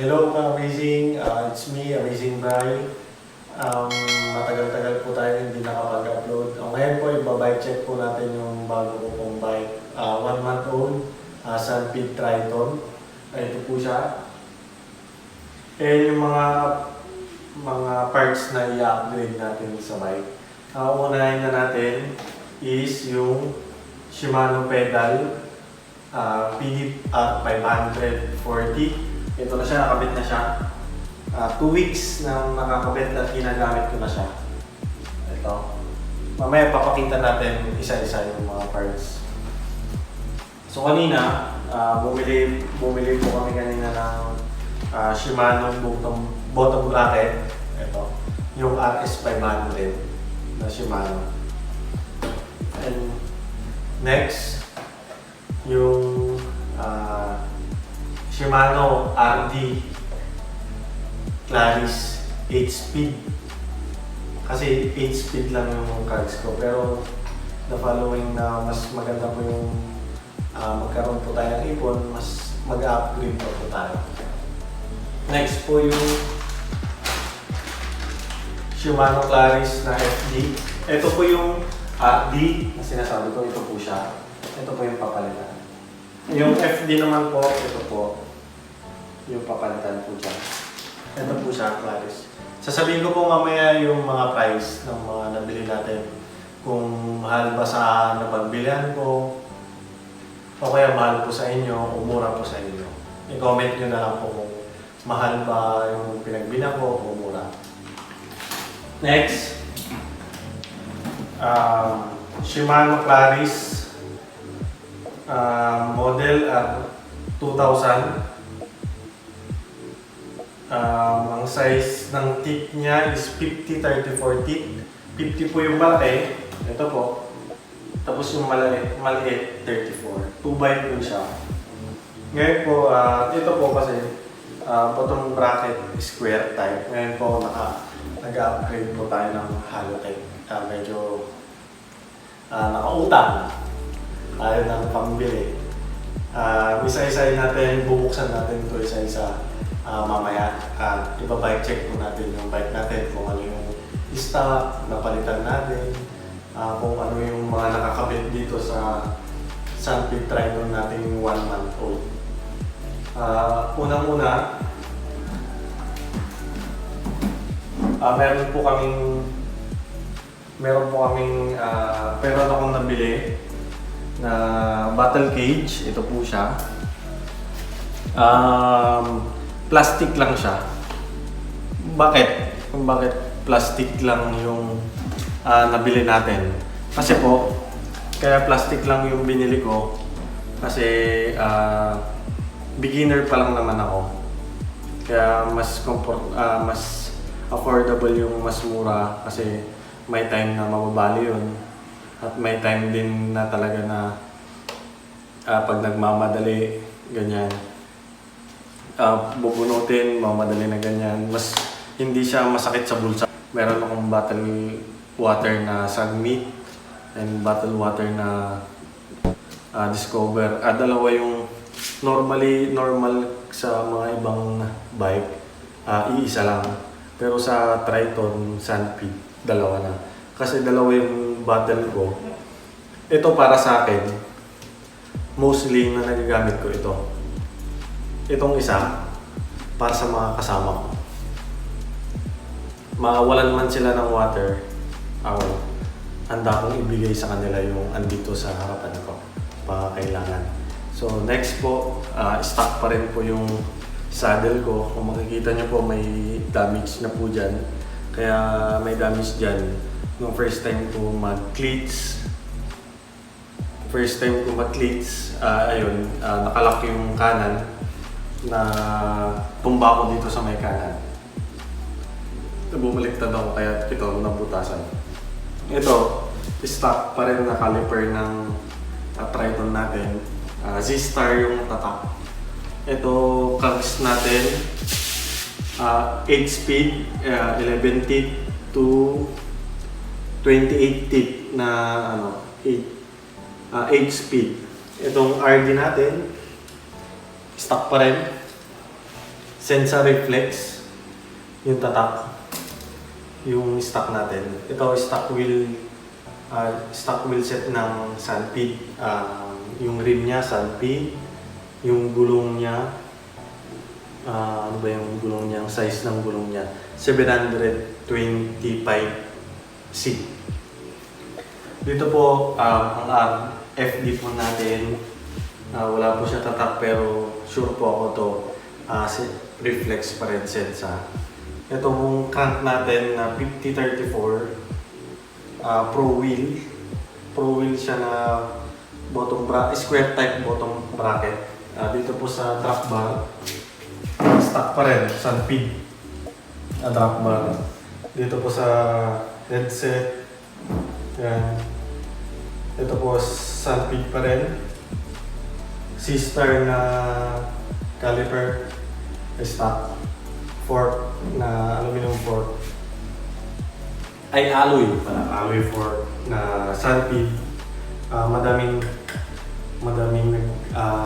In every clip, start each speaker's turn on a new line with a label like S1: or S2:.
S1: Hello mga amazing, it's me, Amazing Bry. Um, Matagal-tagal po tayo hindi nakapag-upload. Ngayon po, ibabike check po natin yung bago ko pong bike. 1 month old, Sunpeed Triton. Ito po siya. And yung mga parts na i-upgrade natin sa bike. Unahin na natin is yung Shimano pedal. PDR 540. Ito na siya, nakabit na siya. 2 weeks na nakakabit at ginagamit ko na siya. Ito. Mamaya papakita natin isa-isa yung mga parts. So kanina, bumili po kami kanina ng Shimano bottom bracket. Ito. Yung RS500 na Shimano. And next, yung Shimano RD Claris 8-speed. Kasi 8-speed lang yung cards ko. Pero the following na mas maganda po yung magkaroon po tayo ng ipon, mas mag-upgrade po tayo. Next po yung Shimano Claris na FD. Ito po yung RD na sinasabi ko, ito po siya. Ito po yung papalitan. Yung FD naman po, ito po. Yung papalitan po dyan. Ito po siya, Claris. Sasabihin ko po mamaya yung mga price ng mga nabili natin. Kung mahal ba sa napagbilihan ko, o kaya mahal po sa inyo, o mura po sa inyo. I-comment nyo na lang po kung mahal ba yung pinagbilang ko o mura. Next, Shimano Claris model 2000. Ang size ng tip niya is 50-34 tip. 50 po yung malaki. Ito po. Tapos yung maliit 34. 2x po siya. Ngayon po, ito po kasi bottom bracket square type. Ngayon po, nag-upgrade po tayo ng Halotech. Medyo nakautang. Ayaw ng pambili. Isa-isayin natin, bubuksan natin ito isa-isa mamaya. Iba-bike check po natin yung bike natin, kung ano yung stock, napalitan natin, kung ano yung mga nakakabit dito sa Sunpeed Triton nating 1 month old. Unang-una, meron akong nabili na battle cage. Ito po siya. Plastic lang siya. Bakit plastic lang yung nabili natin? Kasi po, kaya plastic lang yung binili ko kasi beginner pa lang naman ako. Kaya mas affordable yung mas mura kasi may time na mababali yun. At may time din na talaga na pag nagmamadali, ganyan. Bubunutin, mamadali na ganyan. Mas hindi siya masakit sa bulsa. Meron akong bottle water na Sagmeat and bottle water na Discover. Dalawa yung normal sa mga ibang bike. Iisa lang. Pero sa Triton, Sunpeed, dalawa na. Kasi dalawa yung bottle ko. Ito para sa akin, mostly na nagagamit ko ito. Itong isa, para sa mga kasama ko. Mawalan man sila ng water, handa kong ibigay sa kanila yung andito sa harapan ko. Kailangan. So next po, stock pa rin po yung saddle ko. Kung makikita nyo po, may damage na po dyan. Kaya may damage dyan. Nung first time ko mag-cleats, ayun, nakalak yung kanan na tumba ko dito sa may kanan. Bumaliktad ako kaya ito nabutasan. Ito, stock pa rin na caliper ng Triton natin. Z-Star yung tatak. Ito, cogs natin. 8-speed, 11 tip to 28 tip na 8-speed. Itong RD natin, stock pa rin. Sensa Reflex, yung tatak, yung stock natin. Ito stock wheel set ng Sanpid. Yung rim niya Sanpid, yung gulong niya, ano ba yung gulong niya, ang size ng gulong niya, 725C. Dito po, ang FD po natin, wala po siya tatak pero sure po ako to, reflex pa rin Sensa. Itong crank natin na 5034, Pro wheel siya na square type bottom bracket. Dito po sa track bar, stock pa rin, Sanpid track bar. Dito po sa headset, yan. Ito po Sanpid pa rin. C-Star na caliper, stock. Fork na aluminum fork. Ay, alloy pala. Alloy fork na Sanpid. Madaming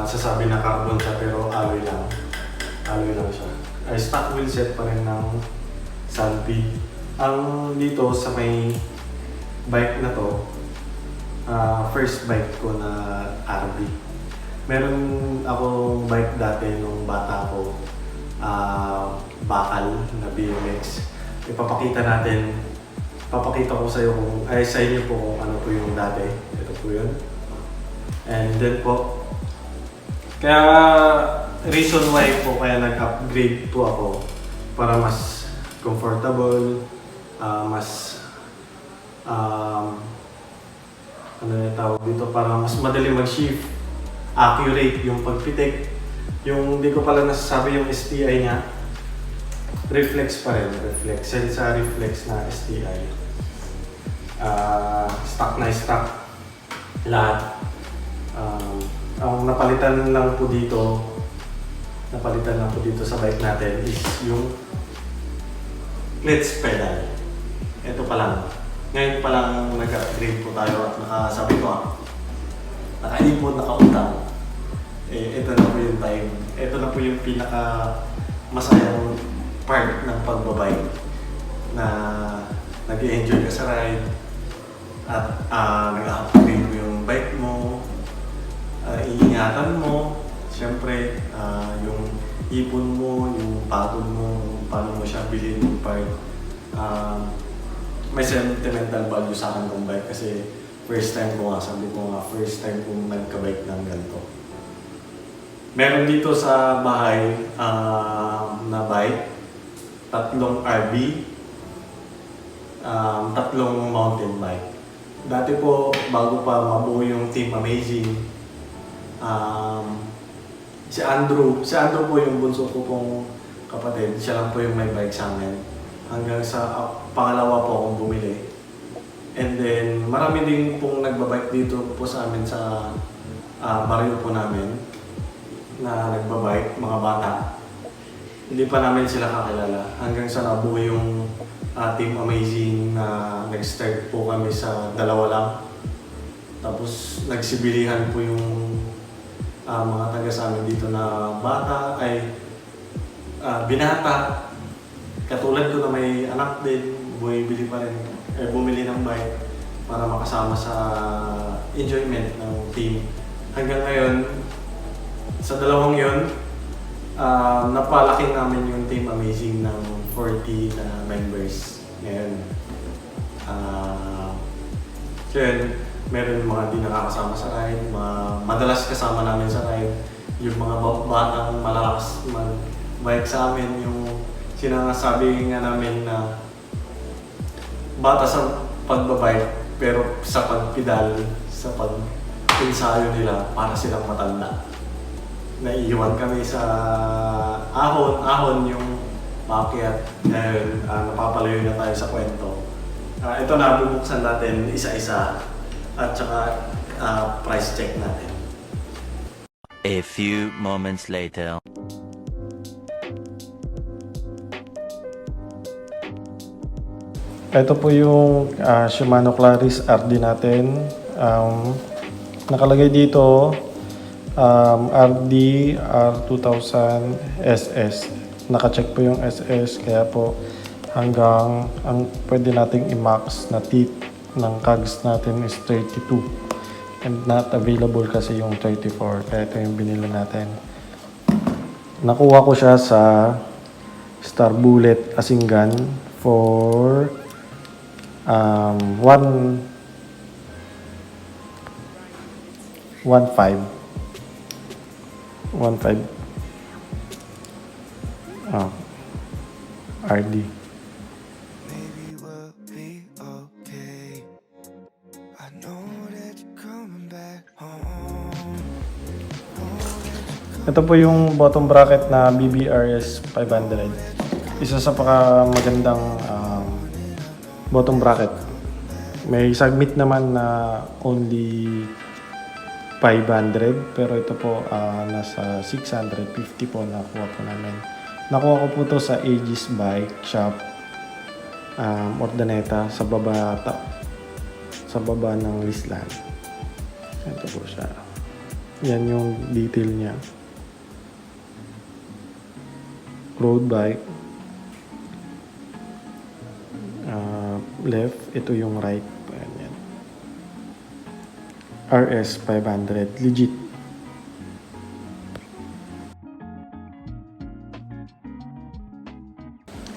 S1: sasabi na carbon siya pero alloy lang. Alloy lang siya. Ay, stock wheel set pa rin ng Sanpid. Ang dito sa may bike na to, first bike ko na RB. Meron akong bike dati nung bata ko, bakal na BMX. Papakita ko sa inyo po kung ano po yung dati. Ito po yun. And then po, kaya reason why po kaya nag-upgrade po ako para mas comfortable, mas ano yung tawag dito, para mas madali mag-shift, accurate yung pagpitik. Yung hindi ko pala nasasabi yung STI niya, reflex pa rin, Sensa reflex na STI. Stock na stock lahat. Ang napalitan lang po dito sa bike natin is yung clutch pedal. Ito pa lang. Ngayon pa lang nag-upgrade po tayo at nakasabi ko, nakaipon, nakautang. Ito na po yung time. Ito na po yung pinaka masayang part ng pagbabike na nag-i-enjoy ka sa ride at nag-upgrade mo yung bike mo, iingatan mo, siyempre yung ipon mo, yung pagod mo, paano mo siya bilhin yung part. May sentimental value sa akin ng bike kasi first time ko nga, first time kong nagka-bike ng ganito. Meron dito sa bahay na bike, 3 RB, 3 mountain bike. Dati po, bago pa mabuo yung Team Amazing, si Andrew po yung bunso ko pong kapatid, siya lang po yung may bike sa amin. Hanggang sa pangalawa po akong bumili. And then, marami din pong nagbabike dito po sa amin sa barrio po namin na nagbabike, mga bata. Hindi pa namin sila kakilala. Hanggang sa nabuo yung Team Amazing na nag-start po kami sa 2 lang. Tapos nagsibilihan po yung mga taga sa amin dito na bata ay binata. Katulad ko na may anak din, bumili ng bike para makasama sa enjoyment ng team. Hanggang ngayon, sa 2 yun, napalaki namin yung Team Amazing ng 40 na members ngayon. So yun, meron mga di nakakasama sa ride, madalas kasama namin sa ride. Yung mga batang malakas mag-bike sa amin, yung sinasabi nga namin na bata sa pagbabike pero sa pagpedal, sa pag-ensayo nila para silang matanda. Naiiwan kami sa ahon yung maakyat dahil napapalayo na tayo sa kwento. Ito na, bubuksan natin isa-isa at saka price check natin.
S2: A few moments later.
S1: Ito po yung Shimano Claris RD natin. Nakalagay dito RD R2000 SS. naka-check po yung SS, kaya po hanggang ang pwede nating i-max na teeth ng cogs natin is 32 and not available kasi yung 34, kaya ito yung binili natin. Nakuha ko siya sa Star Bullet Asinggan for 1.5 RD.
S3: Maybe we'll be okay. I know that you're coming back home.
S1: Ito po yung bottom bracket na BBRS 500. Isa sa magandang bottom bracket. May submit naman na only 500, pero ito po nasa 650 po nakuha po namin. Nakuha ko po to sa Aegis Bike Shop, Ordaneta, sa baba ng Lislan. Ito po siya. Yan yung detail niya. Road bike. Left, ito yung right. Ayan, yan. RS 500, legit.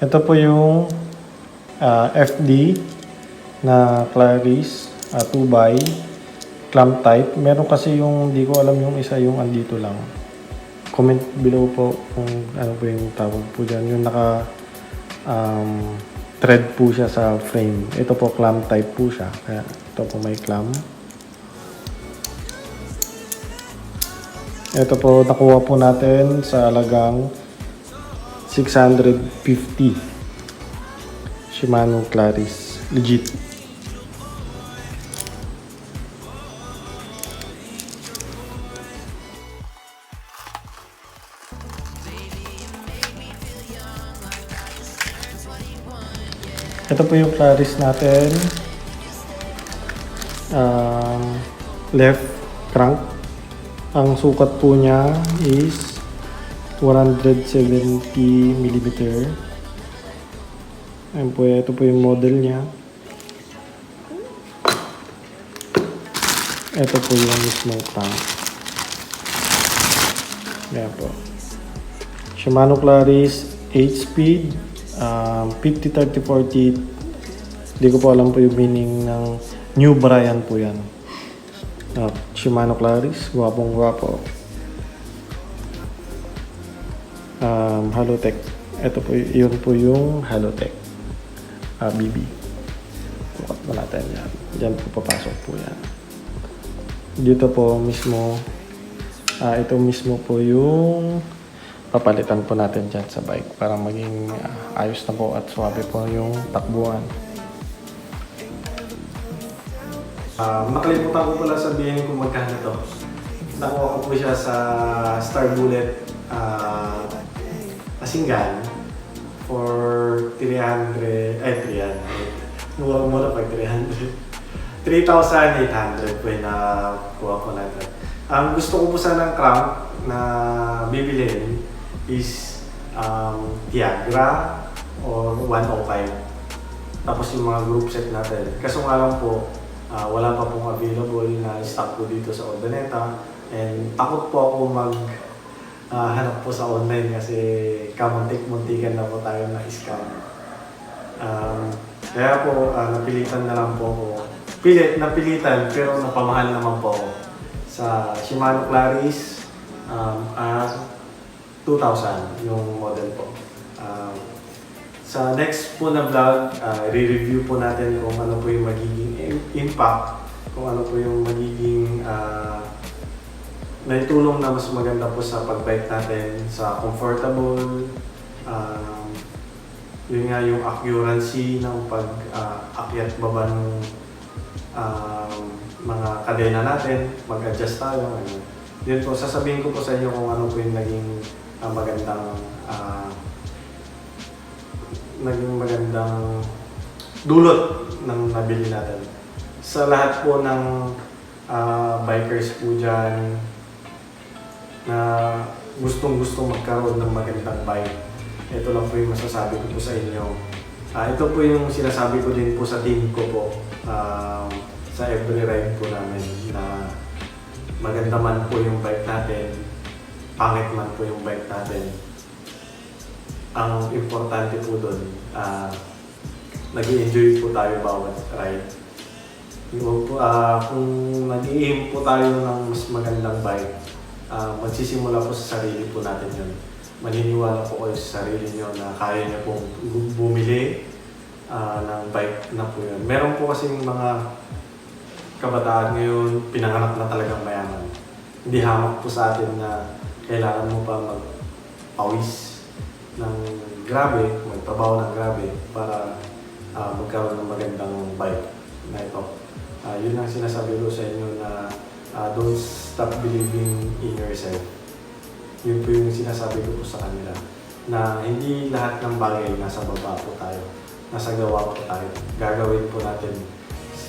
S1: Ito po yung FD na Claris 2x clamp type. Meron kasi yung, di ko alam yung isa, yung andito lang. Comment below po kung ano po yung tawag po dyan. Yung naka thread po siya sa frame. Ito po clamp type po siya. Kaya ito po may clamp. Ito po nakuha po natin sa halagang 650. Shimano Claris. Legit. Ito po yung Claris natin. Left crank. Ang sukat po niya is 170 mm. Ayan po, ito po yung model niya. Ito po yung mismong crank. Ayan po. Shimano Claris 8-speed, 50-30-40. Hindi ko po alam po yung meaning ng New Brian po yan. Shimano Claris, gwapong gwapo. Halotech. Ito po, yun po yung Halotech BB. Bukat po natin yan. Diyan po papasok po yan. Dito po mismo, ito mismo po yung papalitan po natin dyan sa bike para maging ayos na po at swabe po yung takbuhan. Nakalimutan ko pala sabihin kung magkano to. Nakuha ko po siya sa Star Bullet Asinggan for 300. Mura pag 300. 3,800 po yung nakuha ko natin. Ang gusto ko po sanang crank na bibilhin is Tiagra or 105. Tapos yung mga group set natin. Kaso nga lang po, wala pa pong available na stock po dito sa Ordaneta. And takot po ako hanap po sa online kasi kamuntik-muntikan na po tayo na scam. Kaya po, napilitan na lang po ako. Napilitan pero napamahal naman po ako sa Shimano Claris 2,000 yung model po. Sa next po na vlog, re-review po natin kung ano po yung magiging impact, kung ano po yung magiging naitulong na mas maganda po sa pagbike natin, sa comfortable, yun nga yung accuracy ng pag-akyat baba ng mga kadena natin, mag-adjust tayo. Yun po, sasabihin ko po sa inyo kung ano po yung naging magandang dulot ng nabili natin. Sa lahat po ng bikers po dyan na gustong-gusto magkaroon ng magandang bike, ito lang po yung masasabi ko po sa inyo. Ito po yung sinasabi ko din po sa team ko po sa every ride po namin na maganda man po yung bike natin, pangit man po yung bike natin. Ang importante po doon, nag-i-enjoy po tayo bawat ride. Kung nag-i-aim po tayo ng mas magandang bike, magsisimula po sa sarili po natin yun. Maniniwala po kayo sa sarili nyo na kaya nyo pong bumili ng bike na po yun. Meron po kasing mga kabataan ngayon, pinanganak na talagang mayaman. Hindi hamak po sa atin na kailangan mo pa magpawis ng grabe, magtrabaho ng grabe para magkaroon ng magandang bike na ito. Yun ang sinasabi ko sa inyo na don't stop believing in yourself. Yun po yung sinasabi ko po sa kanila na hindi lahat ng bagay nasa baba po tayo, nasa gawa po tayo. Gagawin po natin,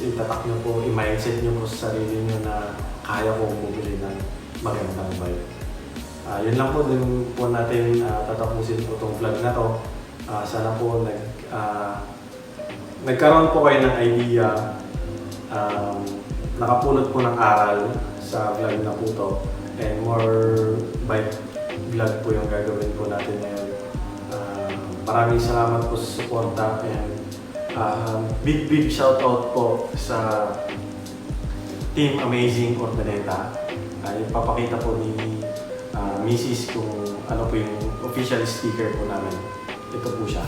S1: itatak nyo po, i-mindset nyo po sa sarili nyo na kaya kong bumili ng magandang bike. Yun lang po din po natin tatapusin po itong vlog na to. Sana po nagkaroon po kayo ng idea, nakapulot po ng aral sa vlog na po to, and more bike vlog po yung gagawin po natin ngayon. Maraming salamat po sa suporta, and big shoutout po sa Team Amazing Ordaneta. Ipapakita po ni Mrs. kung ano po yung official sticker po namin. Ito po siya.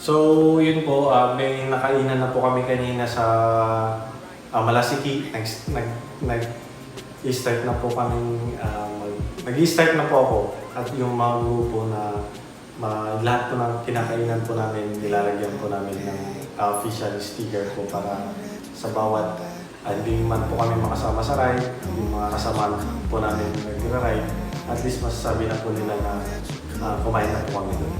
S1: So, yun po, may nakainan na po kami kanina sa Malasiki. Nag-start na po kami, nag-start na po ako at yung mga grupo na lahat po ng kinakainan po namin, nilalagyan po namin ng official sticker po para sa bawat hindi man po kami makasama sa ride, yung mga kasama po namin nag-ride, at least masasabi na po nila na kumain na po kami doon.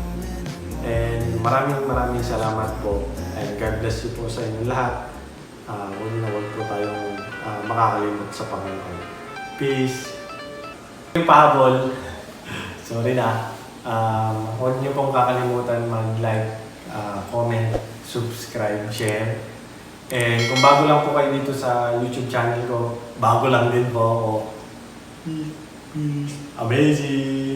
S1: And maraming salamat po, and God bless you po sa inyo lahat. Huwag po tayong makakalimot sa Panginoon. Peace! Yung pahabol, sorry na. Huwag niyo pong kakalimutan mag-like, comment, subscribe, share. And kung bago lang po kayo dito sa YouTube channel ko, bago lang din po ako. Amazing!